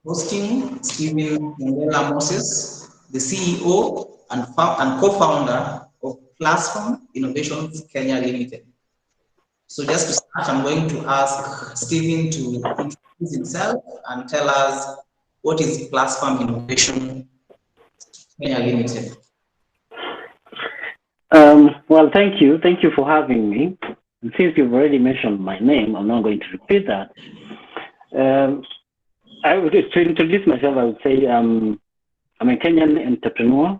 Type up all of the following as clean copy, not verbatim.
hosting Stephen Mwongela Moses, the CEO and co-founder of Plusfarm Innovations Kenya Limited. So just to start, I'm going to ask Stephen to introduce himself and tell us what is Plusfarm Innovation Kenya Limited. Well, thank you. Thank you for having me. And since you've already mentioned my name, I'm not going to repeat that. To introduce myself, I would say I'm a Kenyan entrepreneur,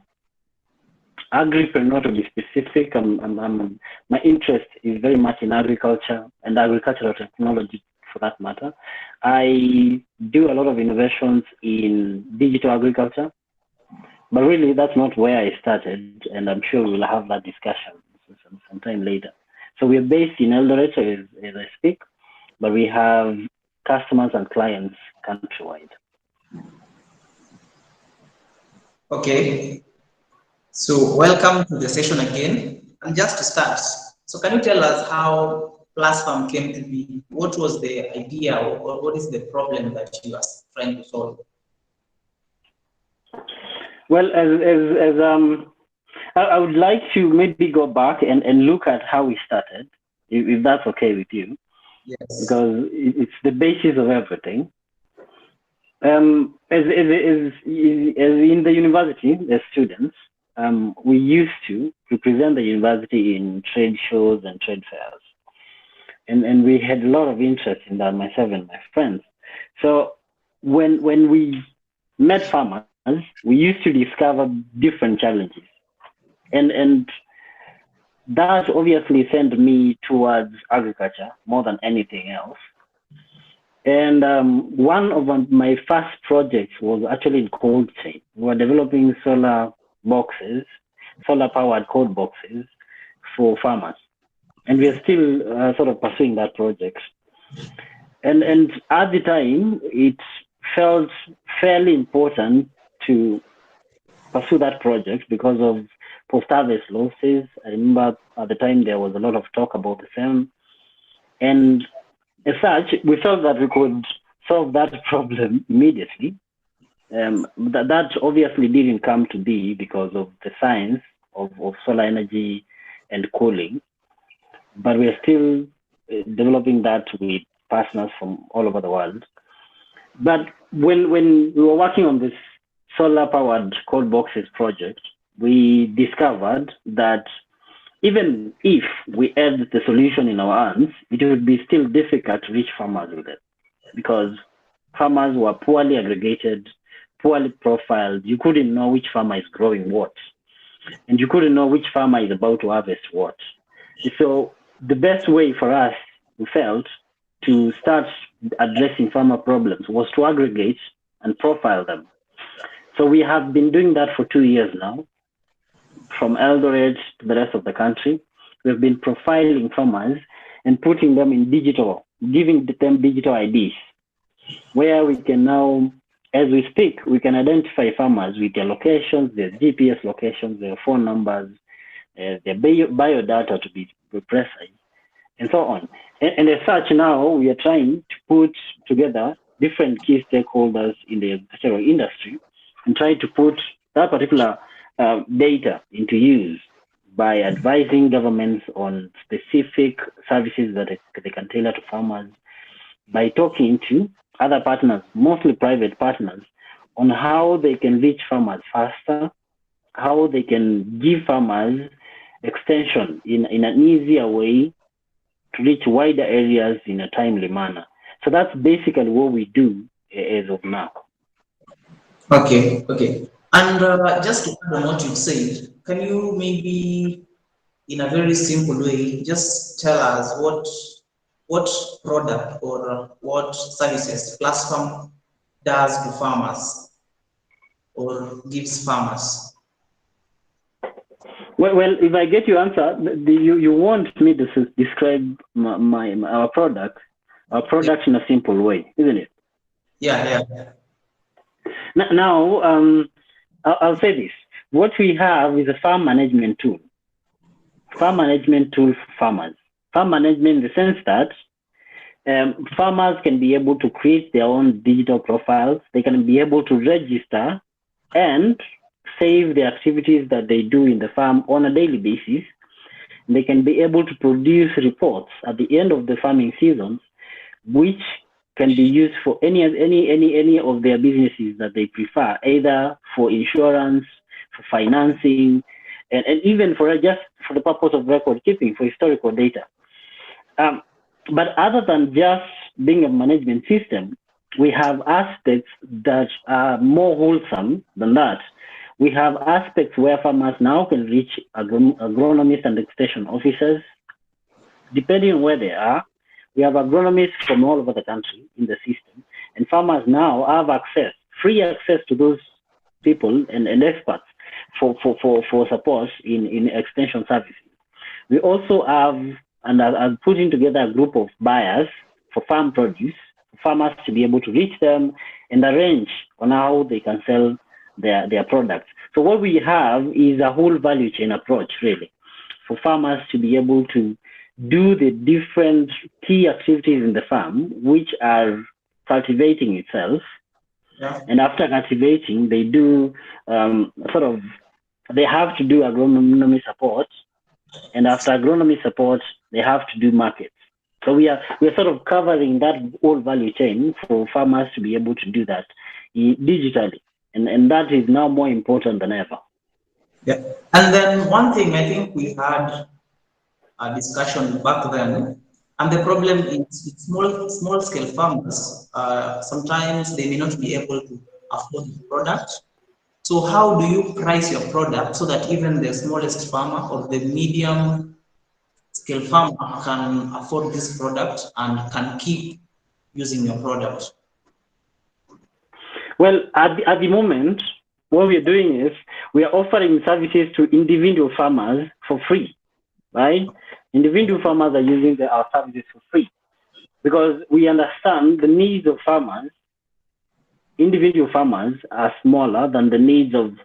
agripreneur to be specific. My interest is very much in agriculture and agricultural technology for that matter. I do a lot of innovations in digital agriculture, but really that's not where I started, and I'm sure we'll have that discussion sometime later. So we're based in Eldoret as I speak, but we have customers and clients countrywide. Okay, so welcome to the session again. And just to start, so can you tell us how Plusfarm came to be? What was the idea, or what is the problem that you are trying to solve? Well, I would like to maybe go back and look at how we started, if that's okay with you. Yes. Because it's the basis of everything. As in the university, as students, we used to represent the university in trade shows and trade fairs. And we had a lot of interest in that, myself and my friends. So when we met farmers, we used to discover different challenges. And that obviously sent me towards agriculture more than anything else. And one of my first projects was actually in cold chain. We were developing solar boxes, solar-powered cold boxes for farmers. And we are still sort of pursuing that project. And at the time, it felt fairly important to pursue that project because of post-harvest losses. I remember at the time there was a lot of talk about the same. And as such, we felt that we could solve that problem immediately. That obviously didn't come to be because of the science of solar energy and cooling. But we are still developing that with partners from all over the world. But when we were working on this solar-powered cold boxes project, we discovered that even if we had the solution in our hands, it would be still difficult to reach farmers with it because farmers were poorly aggregated, poorly profiled. You couldn't know which farmer is growing what, and you couldn't know which farmer is about to harvest what. So the best way for us, we felt, to start addressing farmer problems was to aggregate and profile them. So we have been doing that for 2 years now. From Eldoret to the rest of the country, we've been profiling farmers and putting them in digital, giving them digital IDs, where we can now, as we speak, we can identify farmers with their locations, their GPS locations, their phone numbers, their biodata to be precise, and so on. And as such, now we are trying to put together different key stakeholders in the agricultural industry and try to put that particular data into use by advising governments on specific services that they can tailor to farmers, by talking to other partners, mostly private partners, on how they can reach farmers faster, how they can give farmers extension in an easier way to reach wider areas in a timely manner. So that's basically what we do as of now. Okay. And just to add on what you've said, can you maybe, in a very simple way, just tell us what product or what services Plusfarm does to farmers or gives farmers? Well, if I get your answer, you want me to describe our product in a simple way, isn't it? Yeah. Now, I'll say this. What we have is a farm management tool. Farm management tool for farmers. Farm management in the sense that Farmers can be able to create their own digital profiles. They can be able to register and save the activities that they do in the farm on a daily basis. They can be able to produce reports at the end of the farming seasons, which can be used for any of their businesses that they prefer, either for insurance, for financing, and even for just for the purpose of record keeping, for historical data. But other than just being a management system, we have aspects that are more wholesome than that. We have aspects where farmers now can reach agronomists and extension officers, depending on where they are. We have agronomists from all over the country in the system, and farmers now have access, free access to those people and experts for support in extension services. We also have, and are putting together a group of buyers for farm produce, for farmers to be able to reach them and arrange on how they can sell their products. So what we have is a whole value chain approach, really, for farmers to be able to do the different key activities in the farm, which are cultivating itself. Yeah. And after cultivating, they do they have to do agronomy support. And after agronomy support, they have to do markets. So we're sort of covering that whole value chain for farmers to be able to do that digitally. And that is now more important than ever. Yeah. And then one thing, I think we had a discussion back then, and the problem is small scale farmers, sometimes they may not be able to afford the product. So how do you price your product so that even the smallest farmer or the medium scale farmer can afford this product and can keep using your product? Well, at the moment, what we're doing is we are offering services to individual farmers for free, right? Individual farmers are using our services for free because we understand the needs of farmers. Individual farmers are smaller than the needs of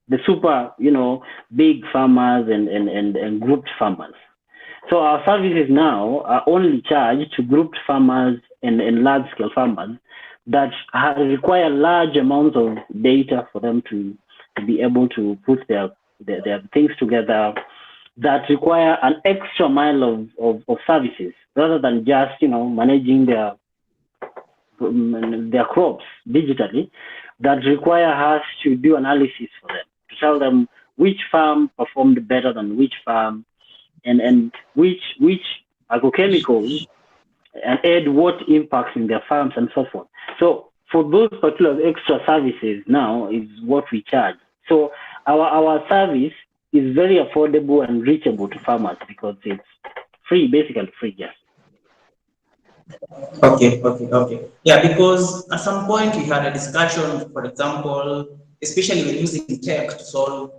the super, big farmers and grouped farmers. So our services now are only charged to grouped farmers and large-scale farmers that require large amounts of data for them to be able to put their things together, that require an extra mile of services rather than just managing their crops digitally, that require us to do analysis for them, to tell them which farm performed better than which farm, and which agrochemicals and add what impacts in their farms and so forth. So for those particular extra services now is what we charge. So our service is very affordable and reachable to farmers because it's free, basically free, yes. Okay. Yeah, because at some point we had a discussion, for example, especially when using tech to solve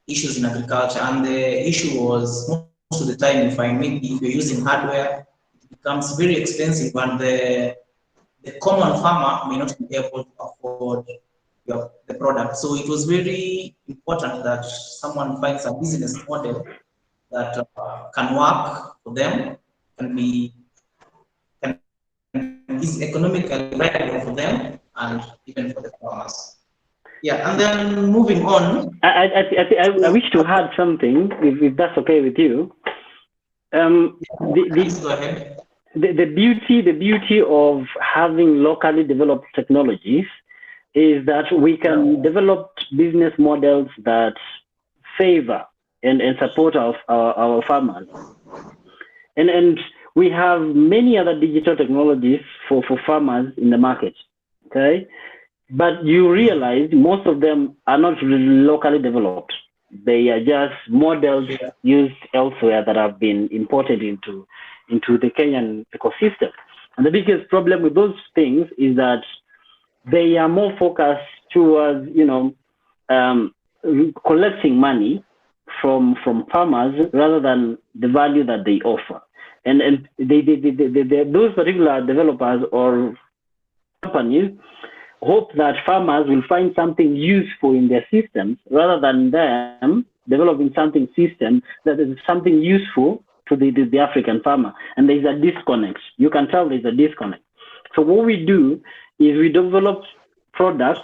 issues in agriculture, and the issue was most of the time, if you're using hardware, it becomes very expensive, and the common farmer may not be able to afford the product. So it was very important that someone finds a business model that can work for them, is economically viable for them and even for the farmers. Yeah, and then moving on. I wish to add something, if that's okay with you. Please go ahead. The beauty of having locally developed technologies is that we can develop business models that favor and support our farmers. And we have many other digital technologies for farmers in the market, okay? But you realize most of them are not really locally developed. They are just models used elsewhere that have been imported into the Kenyan ecosystem. And the biggest problem with those things is that they are more focused towards, collecting money from farmers rather than the value that they offer. And those particular developers or companies hope that farmers will find something useful in their systems rather than them developing something that is something useful to the African farmer, and there's a disconnect. You can tell there's a disconnect. So what we do is we develop products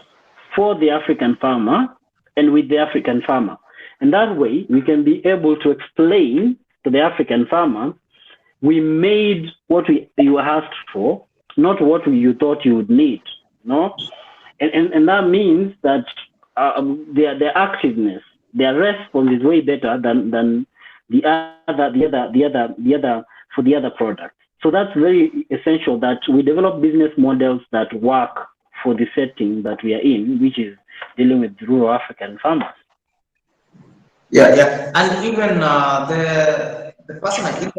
for the African farmer and with the African farmer. And that way we can be able to explain to the African farmer, we made what you asked for, not what you thought you would need. No? And that means that their activeness, their response is way better than the other for the other product. So that's very essential that we develop business models that work for the setting that we are in, which is dealing with rural African farmers. Yeah. And even the person I think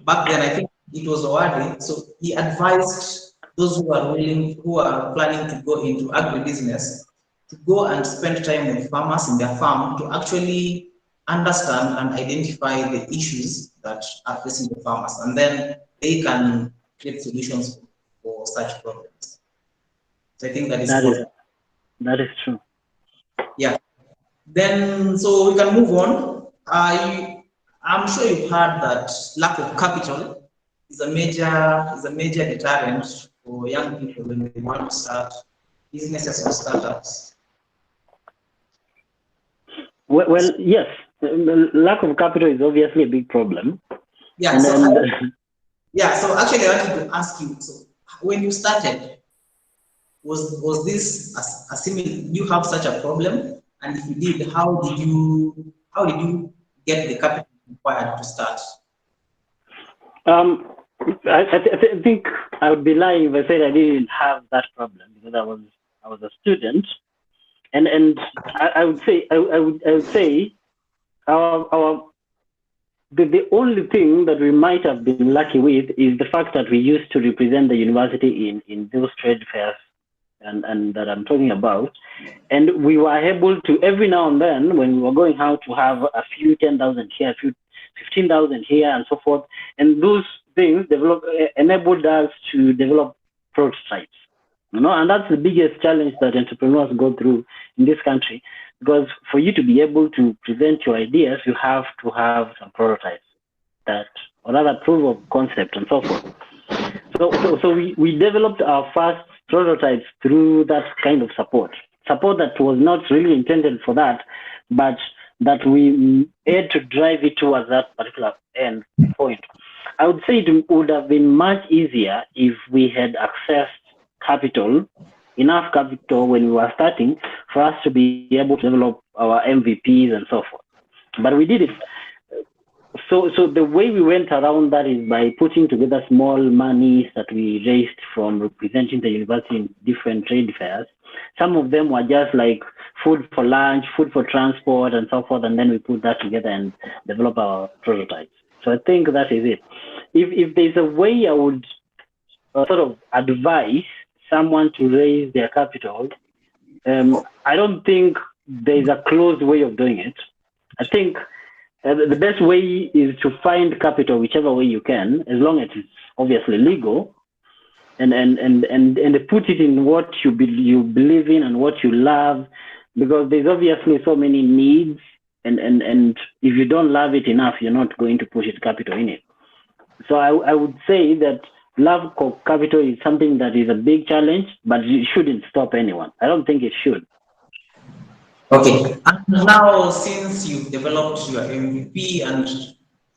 back then, I think it was Owadi, so he advised those who are planning to go into agribusiness to go and spend time with farmers in their farm to actually understand and identify the issues that are facing the farmers, and then they can create solutions for such problems. So I think that is true. Yeah. Then, so we can move on. I'm sure you've heard that lack of capital is a major deterrent for young people when they want to start businesses or startups. Well, yes, lack of capital is obviously a big problem. Yeah. So actually, I wanted to ask you. So when you started, was this a similar? Do you have such a problem? And if you did, how did you get the capital required to start? I think I would be lying if I said I didn't have that problem, because I was a student, and I would say the only thing that we might have been lucky with is the fact that we used to represent the university in those trade fairs and that I'm talking about. And we were able to, every now and then, when we were going out, to have a few 10,000 here, a few 15,000 here, and so forth. And those things enabled us to develop prototypes. And that's the biggest challenge that entrepreneurs go through in this country, because for you to be able to present your ideas, you have to have some prototypes or rather proof of concept and so forth. So we developed our first prototypes through that kind of support that was not really intended for that, but that we had to drive it towards that particular end point. I would say it would have been much easier if we had accessed enough capital when we were starting for us to be able to develop our MVPs and so forth. But we did it. So the way we went around that is by putting together small monies that we raised from representing the university in different trade fairs. Some of them were just like food for lunch, food for transport, and so forth, and then we put that together and develop our prototypes. So I think that is it. If there's a way I would sort of advise someone to raise their capital, I don't think there's a closed way of doing it. I think the best way is to find capital whichever way you can, as long as it's obviously legal, and put it in what you believe in and what you love, because there's obviously so many needs, and if you don't love it enough, you're not going to push it capital in it. So I would say that love of capital is something that is a big challenge, but it shouldn't stop anyone. I don't think it should. Okay, and now since you've developed your MVP and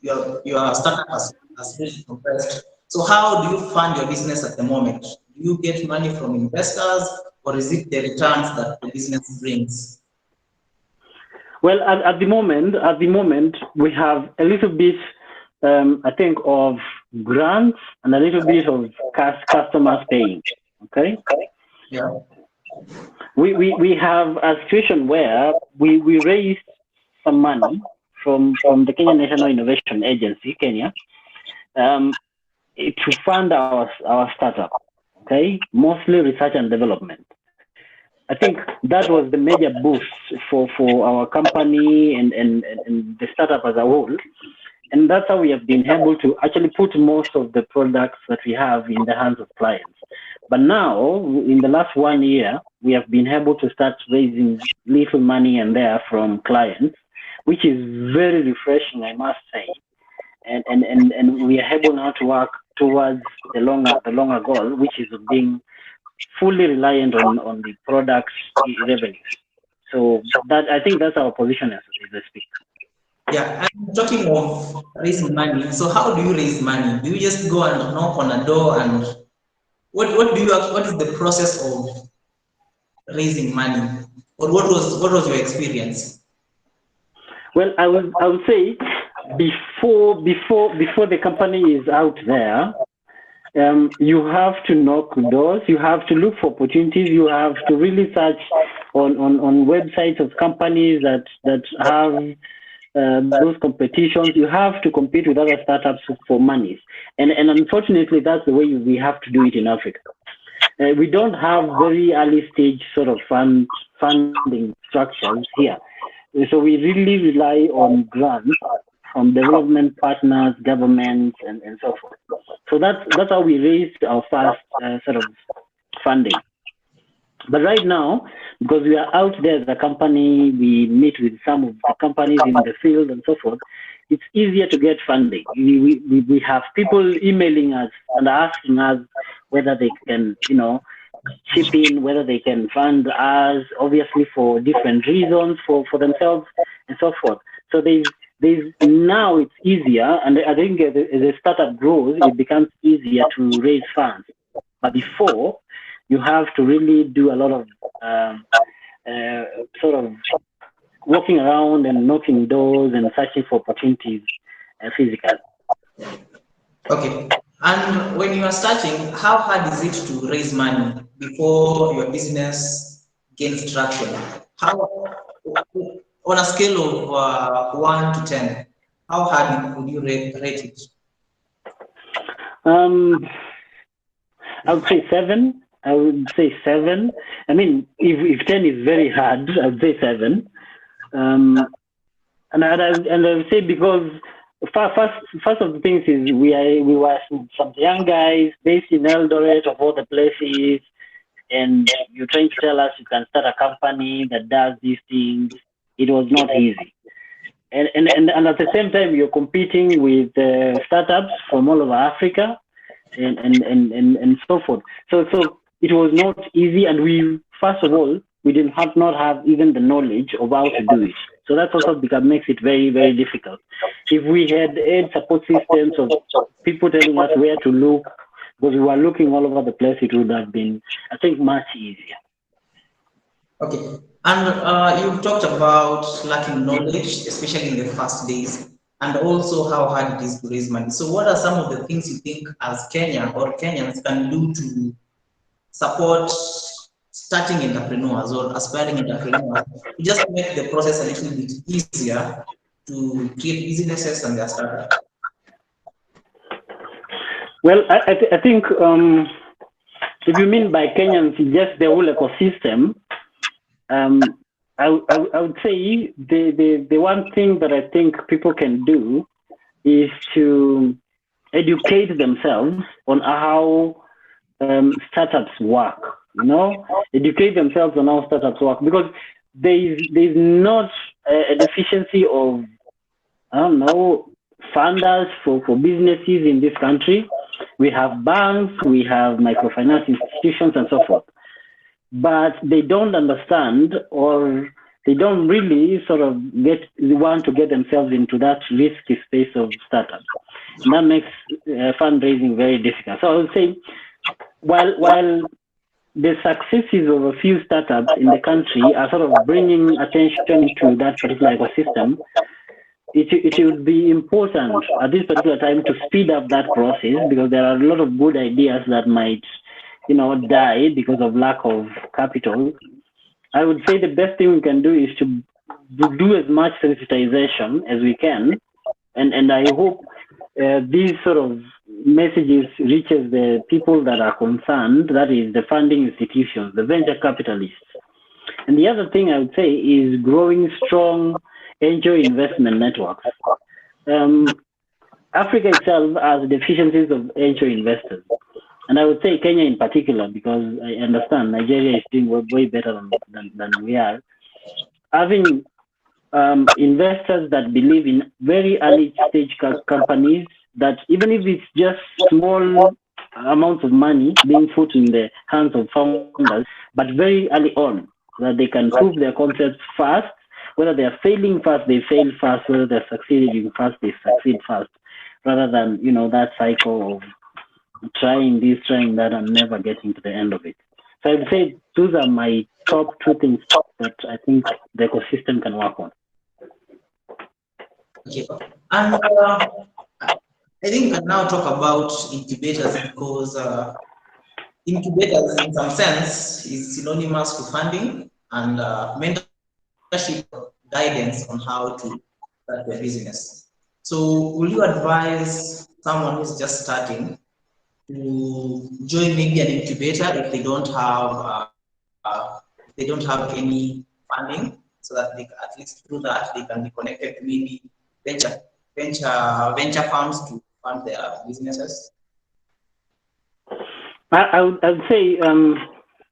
your startup has really progressed, so how do you fund your business at the moment? Do you get money from investors, or is it the returns that the business brings? Well, at the moment, we have a little bit, I think, of grants and a little bit of customers paying. Okay. Yeah. We have a situation where we raised some money from the Kenya National Innovation Agency, Kenya, to fund our startup. Okay, mostly research and development. I think that was the major boost for our company and the startup as a whole. And that's how we have been able to actually put most of the products that we have in the hands of clients. But now, in the last 1 year, we have been able to start raising little money and there from clients, which is very refreshing, I must say. and we are able now to work towards the longer goal, which is being fully reliant on the product's revenues. So that, I think that's our position as we speak. Yeah, and talking of raising money, so how do you raise money? Do you just go and knock on a door, and what is the process of raising money, or what was your experience? Well, I would say before the company is out there, you have to knock doors, you have to look for opportunities, you have to really search on websites of companies that have those competitions. You have to compete with other startups for monies, and unfortunately that's the way we have to do it in Africa. We don't have very early stage sort of funding structures here, so we really rely on grants from development partners, governments, and so forth. So that's how we raised our first sort of funding. But right now, because we are out there as a company, we meet with some of the companies in the field and so forth, it's easier to get funding. We have people emailing us and asking us whether they can, chip in, whether they can fund us, obviously for different reasons, for themselves and so forth. So now it's easier, and I think as a startup grows, it becomes easier to raise funds. But before, you have to really do a lot of sort of walking around and knocking doors and searching for opportunities physically. Okay. And when you are starting, how hard is it to raise money before your business gains traction? How, on a scale of 1 to 10, how hard would you rate it? I would say 7. I mean, if 10 is very hard, I would say 7. And I would say because first of the things is we were some young guys based in Eldoret of all the places, and you're trying to tell us you can start a company that does these things. It was not easy. And at the same time, you're competing with startups from all over Africa and so forth. So it was not easy, and we first of all we did not have even the knowledge of how to do it. So that also makes it very, very difficult. If we had support systems of people telling us where to look, because we were looking all over the place, it would have been, I think, much easier. Okay. And you've talked about lacking knowledge, especially in the first days, and also how hard it is to raise money. So what are some of the things you think as Kenya or Kenyans can do to support starting entrepreneurs or aspiring entrepreneurs to just make the process a little bit easier to create businesses and their startup? Well, I think if you mean by Kenyans, just the whole ecosystem, I would say the one thing that I think people can do is to educate themselves on how startups work. Educate themselves on how startups work, because there's not a deficiency of, I don't know, funders for businesses in this country. We have banks, we have microfinance institutions and so forth, but they don't understand, or they don't really sort of want to get themselves into that risky space of startups. And that makes fundraising very difficult. So I would say, while the successes of a few startups in the country are sort of bringing attention to that particular ecosystem, it would be important at this particular time to speed up that process, because there are a lot of good ideas that might, die because of lack of capital. I would say the best thing we can do is to do as much sensitization as we can, and I hope these sort of messages reaches the people that are concerned, that is the funding institutions, the venture capitalists. And the other thing I would say is growing strong angel investment networks. Africa itself has deficiencies of angel investors, and I would say Kenya in particular, because I understand Nigeria is doing way better than we are. Having investors that believe in very early stage companies, that even if it's just small amounts of money being put in the hands of founders, but very early on, so that they can prove their concepts fast. Whether they are failing fast, they fail fast. Whether they're succeeding fast, they succeed fast. Rather than, you know, that cycle of trying this, trying that, and never getting to the end of it. So I'd say those are my top two things that I think the ecosystem can work on. Okay, and I think we can now talk about incubators, because incubators, in some sense, is synonymous to funding and mentorship, guidance on how to start their business. So, will you advise someone who's just starting to join maybe an incubator if they don't have any funding, so that they, at least through that, they can be connected to maybe venture firms to fund their businesses? I would say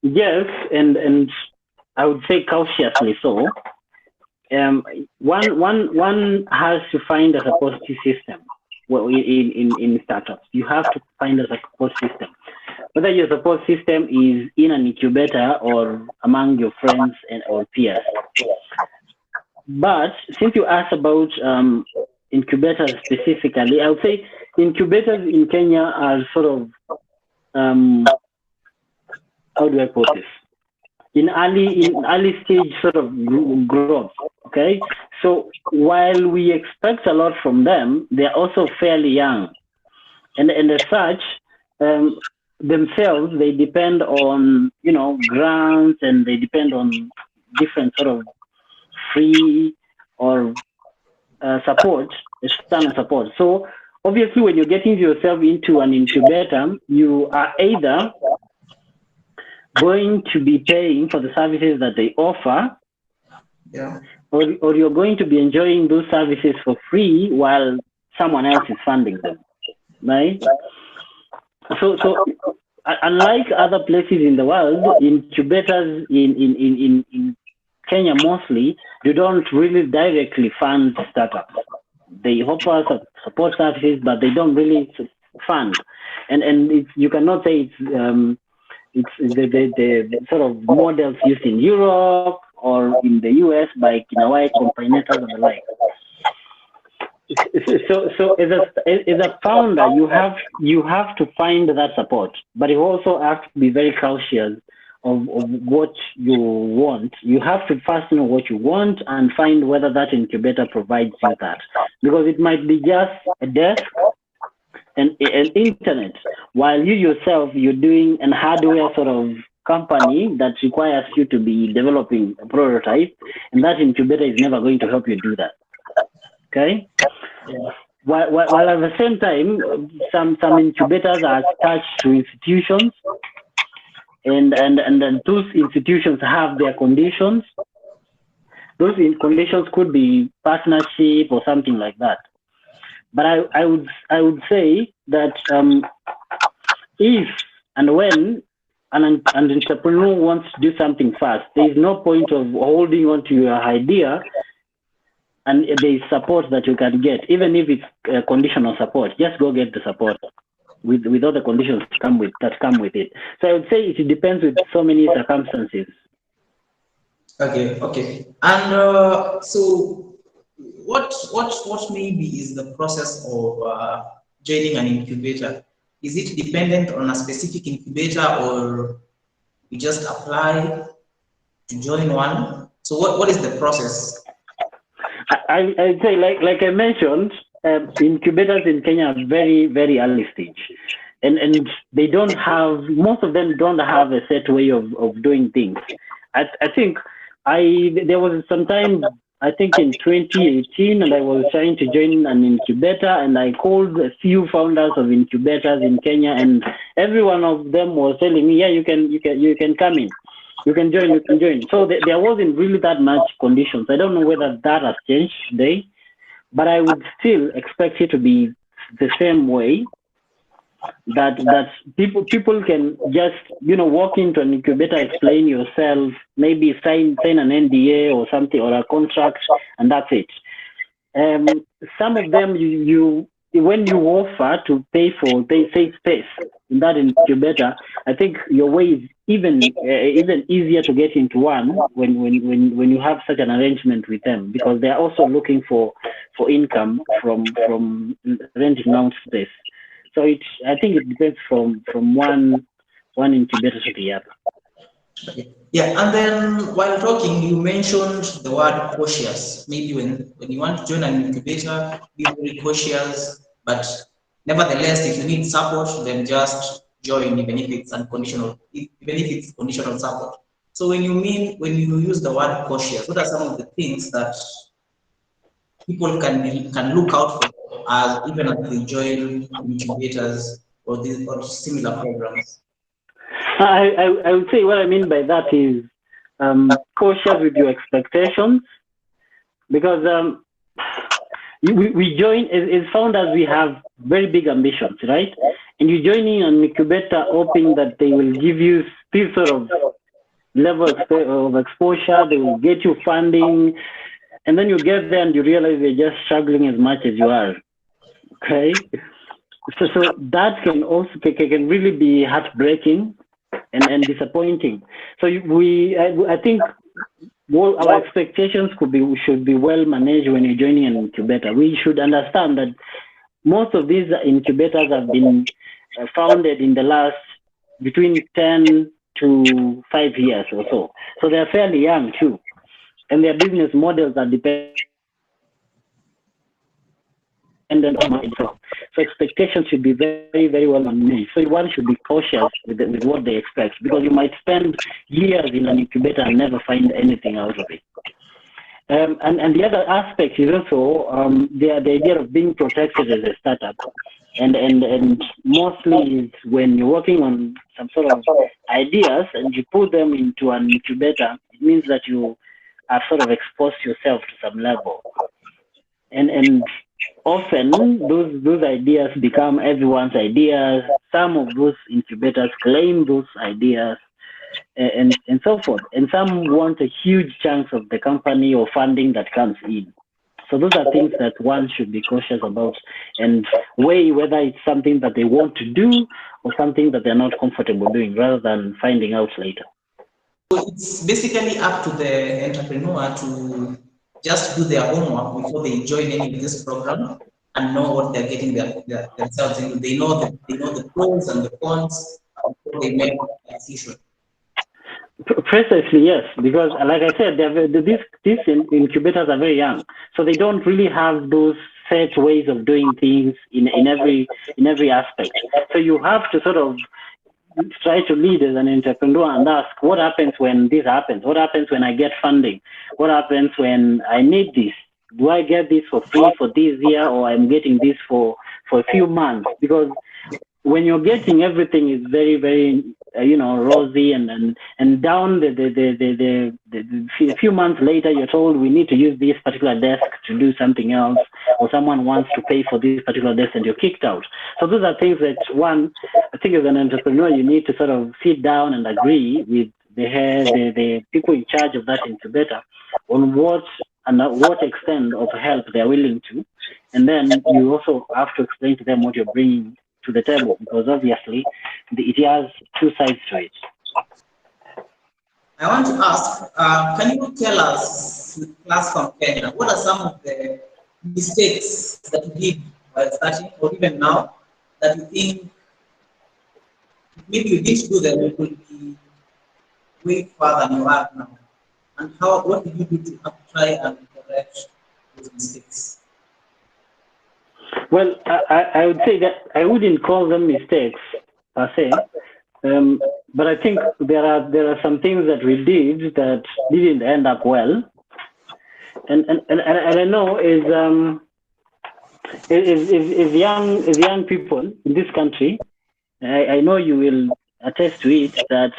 yes, and I would say cautiously so. One has to find a supportive system. Well, in startups, you have to find a support system. Whether your support system is in an incubator or among your friends or peers. But since you asked about incubators specifically, I would say incubators in Kenya are sort of, how do I put this? In early stage sort of growth. Okay, so while we expect a lot from them, they're also fairly young, and as such, themselves, they depend on, you know, grants, and they depend on different sort of free or support, external support. So obviously, when you're getting yourself into an incubator, you are either going to be paying for the services that they offer, yeah, or you're going to be enjoying those services for free while someone else is funding them, right? So unlike other places in the world, incubators in Kenya mostly, you don't really directly fund startups. They offer support services, but they don't really fund. And you cannot say it's the sort of models used in Europe or in the US by Kinawai Combinators and the like. So as a founder, you have to find that support, but you also have to be very cautious of what you want. You have to first know what you want and find whether that incubator provides you that, because it might be just a desk and internet, while you yourself, you're doing an hardware sort of company that requires you to be developing a prototype, and that incubator is never going to help you do that. Okay. yeah. While at the same time, some incubators are attached to institutions, and then those institutions have their conditions. Those conditions could be partnership or something like that. But I would say that if and when an entrepreneur wants to do something fast, there is no point of holding on to your idea, and there is support that you can get, even if it's conditional support. Just go get the support with all the conditions that come with it. So I would say it depends with so many circumstances. Okay. And so, what maybe is the process of joining an incubator? Is it dependent on a specific incubator, or you just apply to join one? So what is the process? I'd say, like I mentioned, incubators in Kenya are very, very early stage, and they don't have, most of them don't have a set way of doing things. I think there was some time, I think in 2018, and I was trying to join an incubator, and I called a few founders of incubators in Kenya, and every one of them was telling me, yeah, you can come in. You can join. So there wasn't really that much conditions. I don't know whether that has changed today, but I would still expect it to be the same way. that people can just walk into an incubator, explain yourself, maybe sign an NDA or something, or a contract, and that's it. Some of them, you when you offer to pay for say space in that incubator, I think your way is even easier to get into one when you have such an arrangement with them, because they are also looking for income from renting out space. So I think it depends from one incubator to the other. Okay. Yeah, and then while talking, you mentioned the word cautious. Maybe when you want to join an incubator, be very cautious. But nevertheless, if you need support, then just join, even if it's unconditional, even if it's conditional support. So when you use the word cautious, what are some of the things that people can look out for as even as they join incubators or similar programs? I would say what I mean by that is cautious with your expectations, because we join as founders, we have very big ambitions, right? And you join in an incubator hoping that they will give you this sort of level of exposure, they will get you funding, and then you get there and you realize they're just struggling as much as you are. Okay, so that can also can really be heartbreaking and disappointing. So I think our expectations should be well managed when you're joining an incubator. We should understand that most of these incubators have been founded in the last between 10 to 5 years or so. So they're fairly young too, and their business models are dependent on money. So expectations should be very, very well managed. So one should be cautious with what they expect, because you might spend years in an incubator and never find anything out of it. And the other aspect is also the idea of being protected as a startup. And mostly is when you're working on some sort of ideas and you put them into an incubator, it means that you have sort of exposed yourself to some level. And often those ideas become everyone's ideas. Some of those incubators claim those ideas, and so forth. And some want a huge chunk of the company or funding that comes in. So those are things that one should be cautious about and weigh whether it's something that they want to do or something that they're not comfortable doing, rather than finding out later. So it's basically up to the entrepreneur to just do their homework before they join any of this program and know what they're getting themselves into. They know the pros and the cons before they make a decision. Precisely, yes, because like I said, these incubators are very young, so they don't really have those set ways of doing things in every aspect. So you have to sort of try to lead as an entrepreneur and ask, what happens when this happens? What happens when I get funding? What happens when I need this? Do I get this for free for this year, or I'm getting this for a few months? Because when you're getting everything is very, very rosy, and down the few months later, you're told we need to use this particular desk to do something else, or someone wants to pay for this particular desk, and you're kicked out. So those are things that I think as an entrepreneur, you need to sort of sit down and agree with the people in charge of that incubator on what extent of help they're willing to, and then you also have to explain to them what you're bringing to the table, because obviously it has two sides to it. I want to ask, can you tell us, with Plusfarm Kenya, what are some of the mistakes that you did while starting, or even now, that you think maybe you didn't do them, you could be way further than you are now? And what did you do to try and correct those mistakes? Well, I would say that I wouldn't call them mistakes per se, but I think there are some things that we did that didn't end up well, and I know is young people in this country, I know you will attest to it, that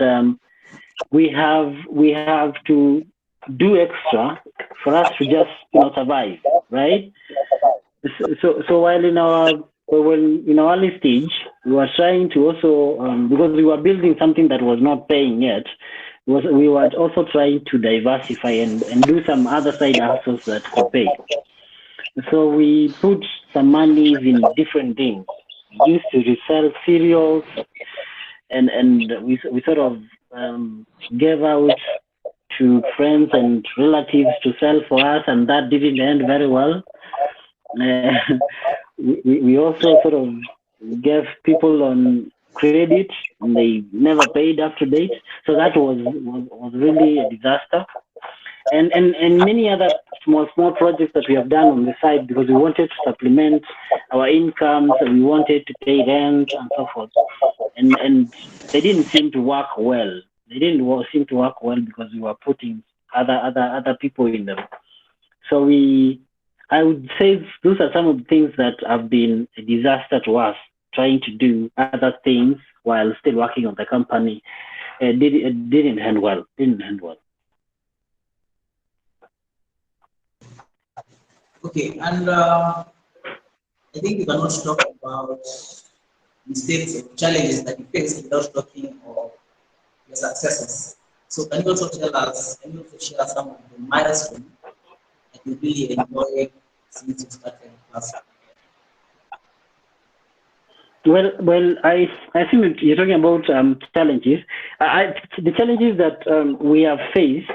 we have to do extra for us to just survive, right? So while in our So when in our early stage, we were trying to also, because we were building something that was not paying yet, we were also trying to diversify and do some other side hustles that could pay. So we put some money in different things. We used to resell cereals, and we sort of gave out to friends and relatives to sell for us, and that didn't end very well. Uh, we also sort of gave people on credit, and they never paid up to date. So that was really a disaster. And many other small projects that we have done on the side because we wanted to supplement our incomes, and we wanted to pay rent and so forth. And they didn't seem to work well. They didn't seem to work well because we were putting other people in them. So I would say those are some of the things that have been a disaster to us, trying to do other things while still working on the company. It didn't end well. Okay, and I think we cannot talk about mistakes or challenges that you faced without talking of your successes. So can you also tell us, can you also share some of the milestones that you really enjoyed since you started Plusfarm? Well, I think you're talking about challenges. The challenges that we have faced,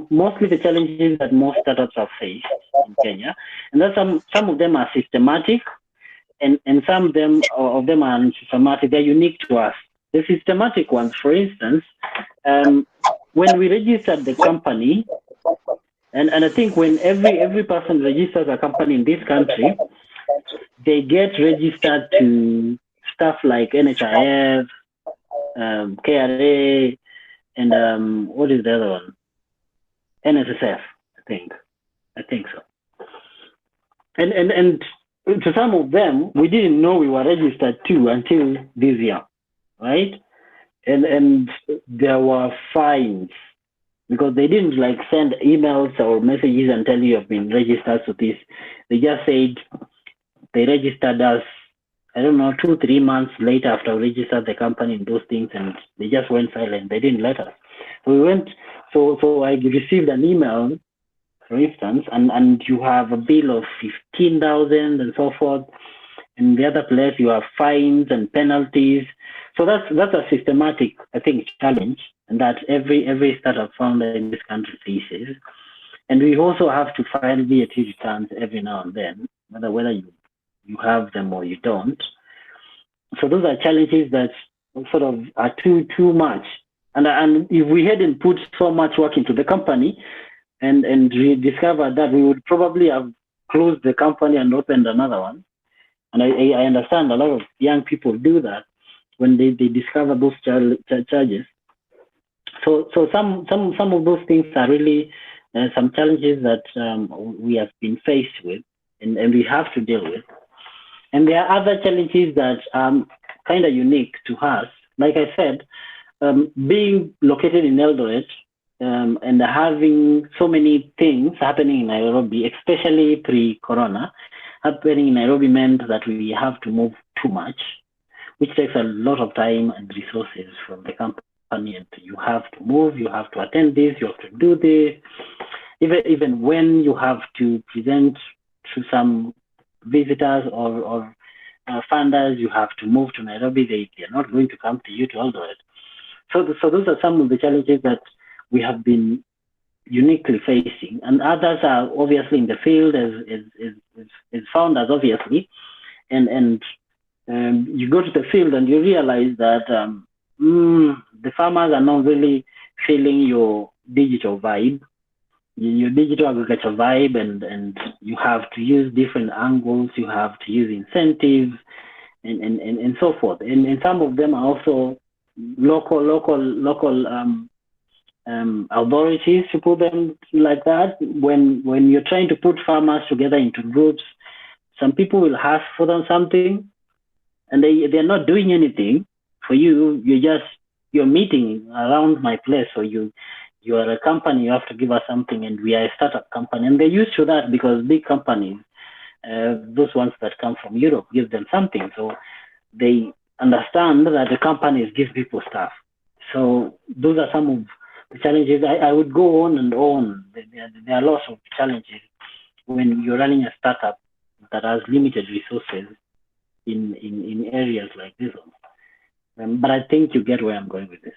mostly the challenges that most startups have faced in Kenya, and that some of them are systematic, and some of them are unsystematic. They're unique to us. The systematic ones, for instance, when we registered the company, and I think when every person registers a company in this country, they get registered to stuff like NHIF, KRA, and what is the other one? NSSF, I think so. And to some of them, we didn't know we were registered to until this year, right? And there were fines because they didn't like send emails or messages and tell you have been registered to this. They just said they registered us, I don't know, 2-3 months later after we registered the company and those things, and they just went silent. They didn't let us. So we went. So I received an email, for instance, and you have a bill of 15,000 and so forth. In the other place, you have fines and penalties. So that's a systematic, I think, challenge, and that every startup founder in this country faces. And we also have to file VAT returns every now and then, whether you have them or you don't. So those are challenges that sort of are too much. And if we hadn't put so much work into the company and we discovered that, we would probably have closed the company and opened another one. And I understand a lot of young people do that when they discover those charges. So some of those things are really some challenges that we have been faced with, and we have to deal with. And there are other challenges that are kind of unique to us. Like I said, being located in Eldoret and having so many things happening in Nairobi, especially pre-corona, happening in Nairobi meant that we have to move too much, which takes a lot of time and resources from the company. And you have to move, you have to attend this, you have to do this. Even when you have to present to some visitors or funders, you have to move to Nairobi. They are not going to come to you to Eldoret. So those are some of the challenges that we have been uniquely facing, and others are obviously in the field as founders, obviously, and you go to the field and you realize that the farmers are not really feeling your digital vibe, your digital agriculture vibe, and you have to use different angles, you have to use incentives, and so forth. And some of them are also local authorities, to put them like that. When you're trying to put farmers together into groups, some people will ask for them something, and they're not doing anything for you. You're meeting around my place, so you are a company, you have to give us something, and we are a startup company, and they're used to that because big companies, those ones that come from Europe, give them something. So they understand that the companies give people stuff. So those are some of the challenges. I would go on and on. There are lots of challenges when you're running a startup that has limited resources in areas like this one. But I think you get where I'm going with this.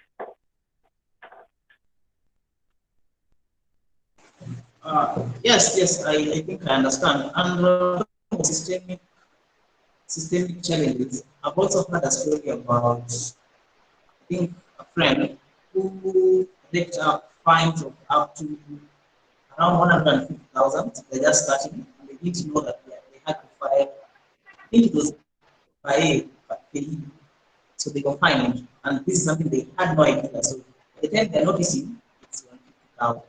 Yes, I think I understand. And systemic challenges. I've also heard a story about, I think, a friend who picked up fines of up to around 150,000. They're just starting, and they didn't know that they had to file. I think it was by pay, so they were fined, and this is something they had no idea. So by the time they're noticing, it's 150,000,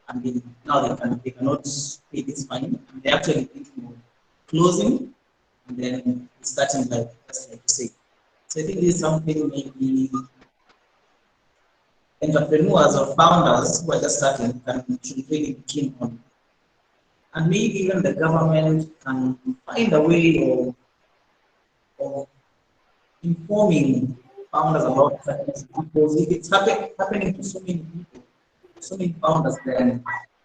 and now they cannot pay this fine, and they're actually thinking of closing and then starting like just like you say. So I think this is something maybe entrepreneurs or founders who are just starting should really be keen on. And maybe even the government can find a way of informing founders about certain issues, because if it's happening to so many people, so many founders, then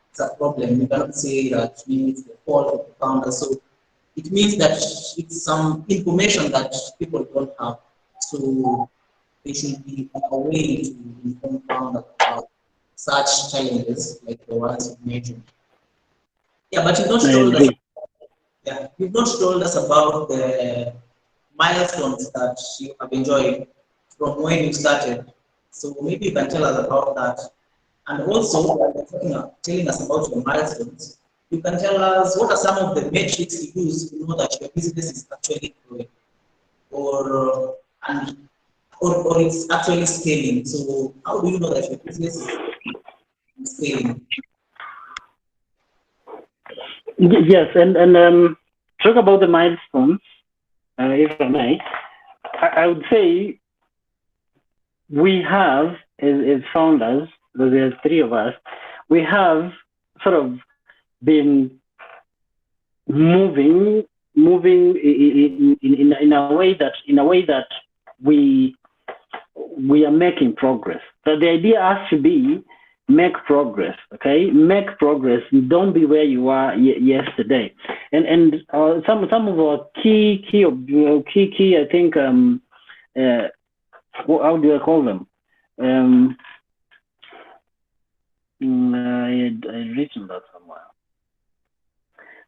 it's a problem. You cannot say that it's the fault of the founders. So it means that it's some information that people don't have. So there should be a way to inform founders about such challenges like the ones you mentioned. Yeah, but you've not told us. Yeah, you've not told us about the milestones that you have enjoyed from when you started. So maybe you can tell us about that. And also, when you're telling us about your milestones, you can tell us what are some of the metrics you use to know that your business is actually growing, or it's actually scaling. So how do you know that your business is scaling? Yes, and talk about the milestones, if I may. I would say we have, as founders, there's three of us, we have sort of been moving in a way that we are making progress. So the idea has to be make progress, okay? Make progress. Don't be where you were yesterday. And some of our key I think how do I call them? I written that somewhere.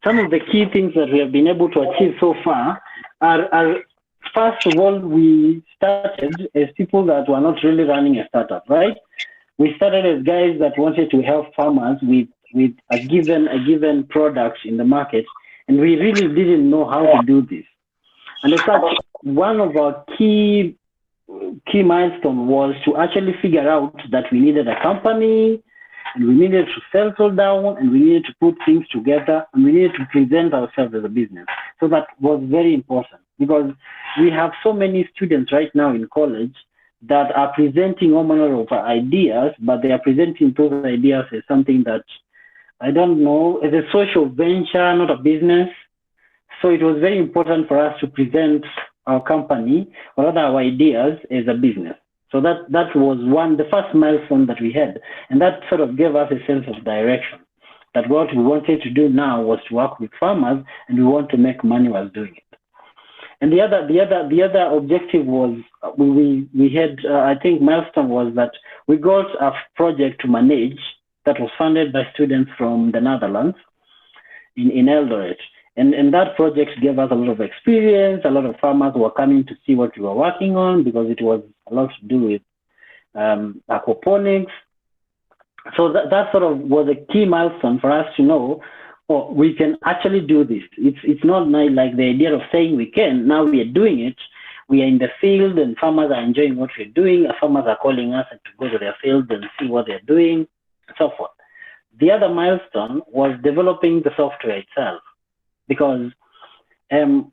Some of the key things that we have been able to achieve so far are first of all, we started as people that were not really running a startup, right? We started as guys that wanted to help farmers with a given product in the market, and we really didn't know how to do this. And as such, one of our key milestone was to actually figure out that we needed a company, and we needed to settle down, and we needed to put things together, and we needed to present ourselves as a business. So that was very important, because we have so many students right now in college that are presenting all manner of ideas, but they are presenting those ideas as something that, I don't know, as a social venture, not a business. So it was very important for us to present our company or rather our ideas as a business. So that was the first milestone that we had. And that sort of gave us a sense of direction, that what we wanted to do now was to work with farmers, and we want to make money while doing it. And the other objective was we had, I think milestone was that we got a project to manage that was funded by students from the Netherlands in Eldoret. And that project gave us a lot of experience. A lot of farmers were coming to see what we were working on, because it was a lot to do with aquaponics. So that sort of was a key milestone for us to know, oh, we can actually do this. It's not like the idea of saying we can. Now we are doing it. We are in the field, and farmers are enjoying what we're doing. Farmers are calling us to go to their field and see what they're doing, and so forth. The other milestone was developing the software itself, because I'm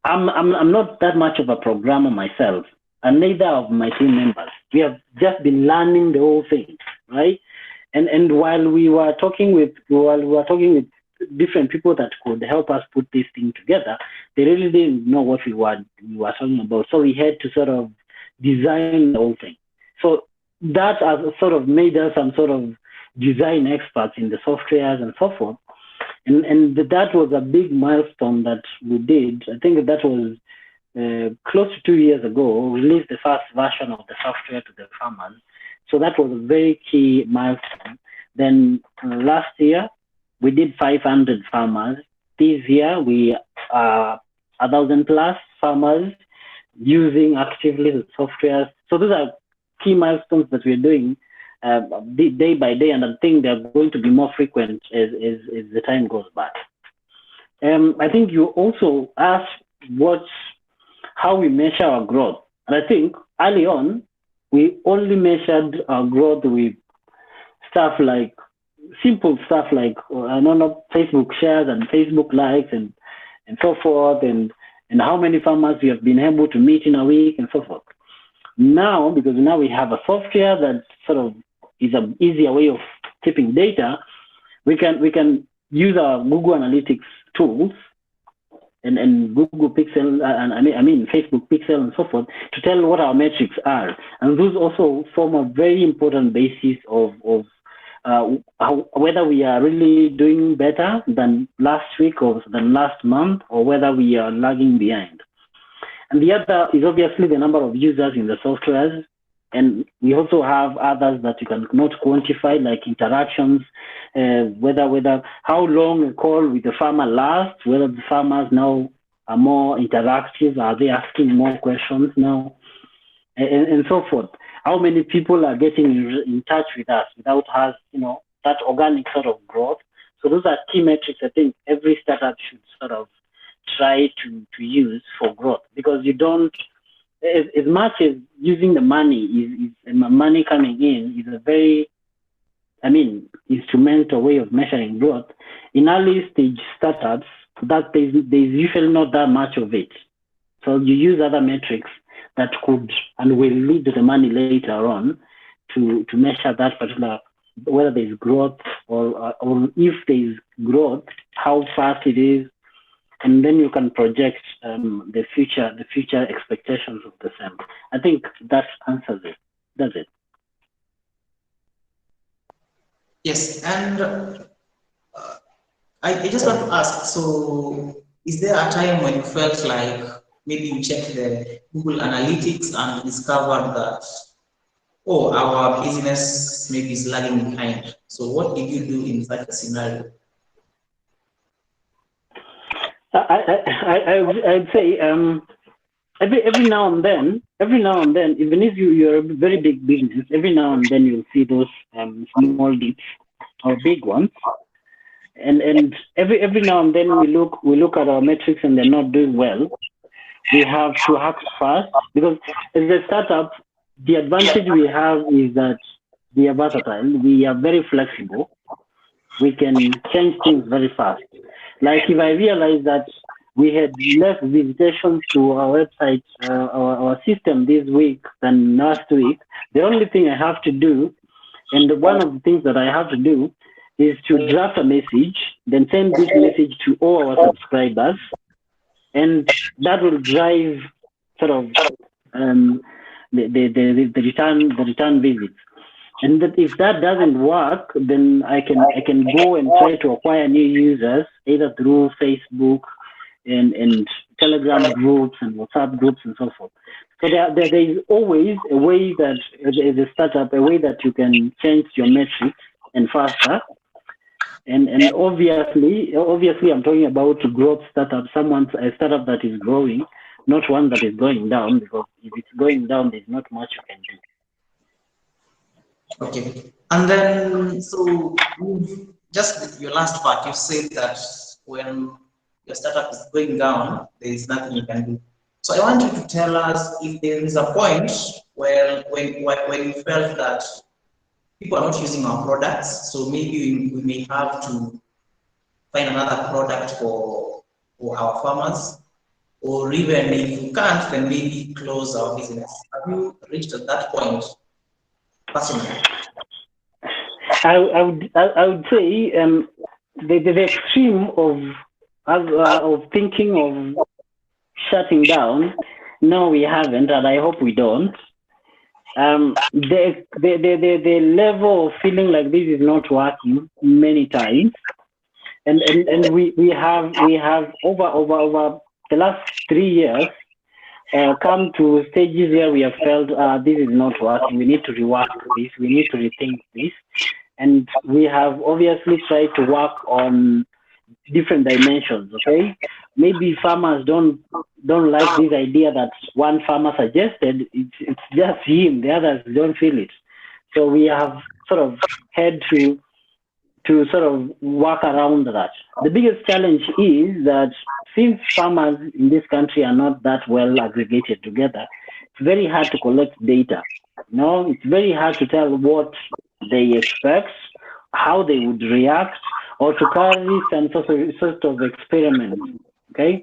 not that much of a programmer myself, and neither of my team members. We have just been learning the whole thing, right? And while we were talking with different people that could help us put this thing together, they really didn't know what we were talking about. So we had to sort of design the whole thing. So that has sort of made us some sort of design experts in the softwares and so forth. And that was a big milestone that we did. I think that was close to 2 years ago, we released the first version of the software to the farmers. So that was a very key milestone. Then last year, we did 500 farmers. This year, we are 1,000 plus farmers using actively the software. So those are key milestones that we're doing day by day, and I think they're going to be more frequent as the time goes by. I think you also asked how we measure our growth. And I think early on, we only measured our growth with simple stuff like, I don't know, Facebook shares and Facebook likes and so forth, and how many farmers we have been able to meet in a week and so forth. Now, because now we have a software that sort of is an easier way of keeping data, we can use our Google Analytics tools and Google Pixel, I mean Facebook Pixel and so forth, to tell what our metrics are. And those also form a very important basis of whether we are really doing better than last week or than last month, or whether we are lagging behind. And the other is obviously the number of users in the softwares. And we also have others that you cannot quantify, like interactions, whether how long a call with the farmer lasts, whether the farmers now are more interactive, are they asking more questions now, and so forth. How many people are getting in touch with us without us, that organic sort of growth. So those are key metrics I think every startup should sort of try to use for growth, because you don't, as much as using the money money coming in is a very, instrumental way of measuring growth. In early stage startups, that there's usually not that much of it. So you use other metrics that could and will lead to the money later on to measure that particular, whether there's growth or if there's growth, how fast it is, and then you can project the future expectations of the same. I think that answers it. That's it. Yes, and I just want to ask, so is there a time when you felt like maybe you checked the Google Analytics and discovered that, oh, our business maybe is lagging behind? So what did you do in such a scenario? I'd say every now and then, even if you're a very big business, every now and then you'll see those small dips or big ones. And every now and then we look at our metrics and they're not doing well. We have to act fast, because as a startup, the advantage we have is that we are versatile. We are very flexible. We can change things very fast. Like if I realize that we had less visitations to our website, our system this week than last week, the only thing I have to do, and one of the things that I have to do, is to draft a message, then send this message to all our subscribers, and that will drive sort of the return visits. And that if that doesn't work, then I can go and try to acquire new users, either through Facebook and Telegram groups and WhatsApp groups and so forth. So there is always a way that, as a startup, a way that you can change your metrics and faster. And obviously I'm talking about growth startup, a startup that is growing, not one that is going down, because if it's going down, there's not much you can do. Okay, and then so just your last part, you said that when your startup is going down, there is nothing you can do. So I want you to tell us if there is a point where when you felt that people are not using our products, so maybe we may have to find another product for our farmers, or even if you can't, then maybe close our business. Have you reached at that point personally? I would say the extreme of thinking of shutting down. No, we haven't, and I hope we don't. The level of feeling like this is not working many times, and we have over the last 3 years come to stages where we have felt this is not working. We need to rework this. We need to rethink this, and we have obviously tried to work on different dimensions. Okay, maybe farmers don't like this idea that one farmer suggested. It's just him. The others don't feel it. So we have sort of had to sort of work around that. The biggest challenge is that since farmers in this country are not that well aggregated together, it's very hard to collect data. It's very hard to tell what they expect, how they would react, or to carry some sort of experiment. Okay,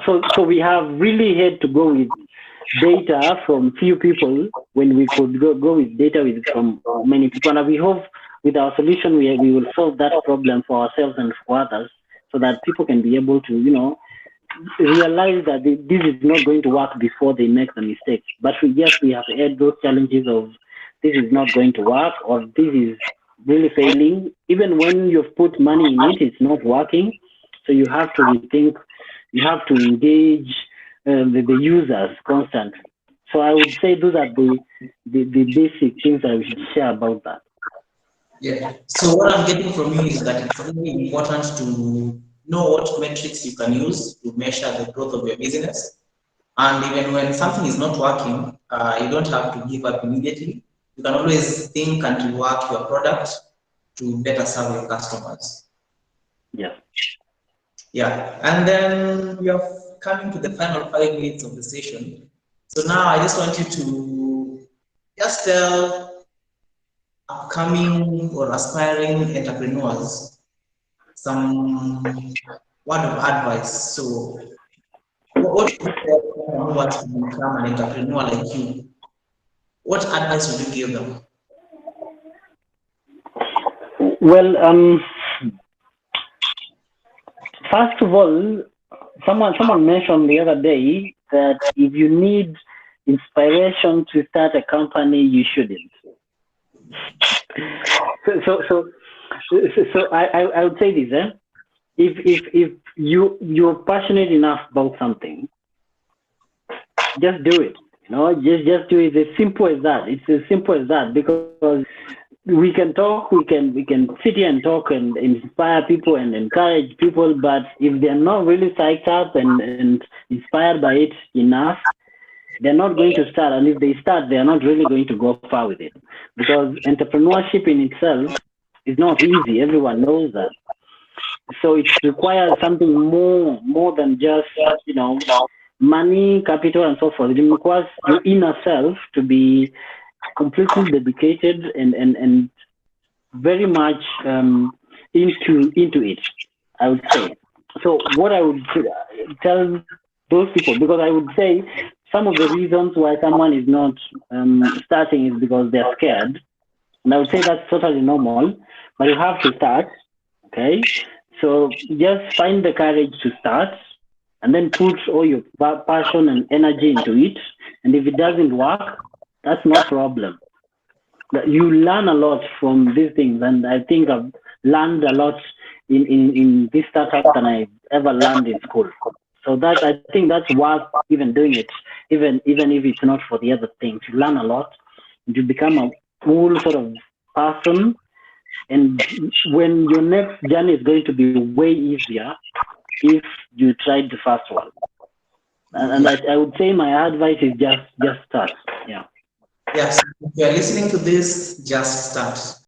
so we have really had to go with data from few people when we could go with data from many people, and we hope with our solution we will solve that problem for ourselves and for others, so that people can be able to realize that this is not going to work before they make the mistake. But yes, we have had those challenges of this is not going to work, or this is really failing. Even when you've put money in it, it's not working. So you have to rethink, you have to engage the users constantly. So I would say those are the basic things I should share about that. Yeah. So what I'm getting from you is that it's really important to know what metrics you can use to measure the growth of your business. And even when something is not working, you don't have to give up immediately. You can always think and rework your product to better serve your customers. Yeah. Yeah. And then we are coming to the final 5 minutes of the session. So now I just want you to just tell upcoming or aspiring entrepreneurs some word of advice. So what should you tell someone who wants to become an entrepreneur like you? What advice would you give them? Well, first of all, someone mentioned the other day that if you need inspiration to start a company, you shouldn't. So I would say this, if you're passionate enough about something, just do it. Just do it. As simple as that. It's as simple as that, because we can talk, we can sit here and talk and inspire people and encourage people, but if they're not really psyched up and inspired by it enough, they're not going to start. And if they start, they're not really going to go far with it, because entrepreneurship in itself is not easy. Everyone knows that. So it requires something more than just money, capital, and so forth. It requires your inner self to be completely dedicated and very much into it, I would say. So what I would tell those people, because I would say some of the reasons why someone is not starting is because they're scared, and I would say that's totally normal, but you have to start. Okay, so just find the courage to start, and then put all your passion and energy into it. And if it doesn't work, that's no problem. You learn a lot from these things, and I think I've learned a lot in this startup than I ever learned in school. So that, I think that's worth even doing it, even if it's not for the other things. You learn a lot, you become a full sort of person, and when your next journey is going to be way easier if you tried the first one. And I would say my advice is just start. Yeah. Yes, if you are listening to this, just start.